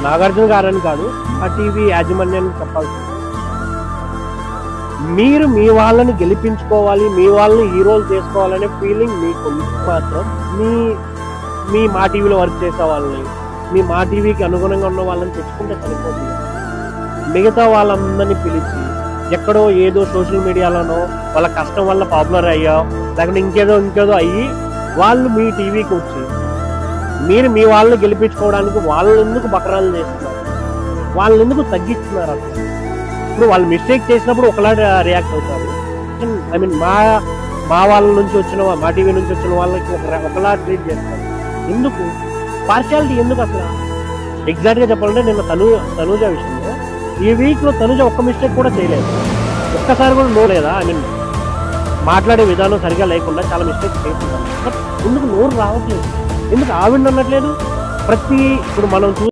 నాగార్జున గారని కాదు, ఆ టీవీ యాజమాన్యానికి చెప్పాల్సింది, మీరు మీ వాళ్ళని గెలిపించుకోవాలి, మీ వాళ్ళని హీరోలు చేసుకోవాలనే ఫీలింగ్ మీకు మాత్రం మీ మీ మా టీవీలో వర్క్ చేసే వాళ్ళని, మీ మా టీవీకి అనుగుణంగా ఉన్న వాళ్ళని తెచ్చుకుంటే సరిపోతుంది. మిగతా వాళ్ళందరినీ పిలిచి ఎక్కడో ఏదో సోషల్ మీడియాలోనో వాళ్ళ కష్టం వల్ల పాపులర్ అయ్యా, లేకపోతే ఇంకేదో అయ్యి వాళ్ళు మీ టీవీకి వచ్చి మీరు మీ వాళ్ళని గెలిపించుకోవడానికి వాళ్ళని ఎందుకు బకరాలు చేస్తున్నారు, వాళ్ళని ఎందుకు తగ్గిస్తున్నారు? అసలు ఇప్పుడు వాళ్ళు మిస్టేక్ చేసినప్పుడు ఒకలా రియాక్ట్ అవుతారు. ఐ మీన్ మా వాళ్ళ నుంచి వచ్చిన, మా టీవీ నుంచి వచ్చిన వాళ్ళకి ఒకలా ట్రీట్ చేస్తారు. ఎందుకు పార్షియాలిటీ? ఎందుకు అసలు? ఎగ్జాక్ట్గా చెప్పాలంటే నిన్న తనూజ విషయంలో ఈ వీక్లో తనూజ ఒక్క మిస్టేక్ కూడా చేయలేదు, ఒక్కసారి కూడా నో లేదా. ఐ మీన్ మాట్లాడే విధానం సరిగా లేకుండా చాలా మిస్టేక్స్ చేస్తున్నారు. బట్ ఎందుకు నోరు రావట్లేదు? ఎందుకు ఆవిడ అన్నట్లేదు? ఇప్పుడు మనం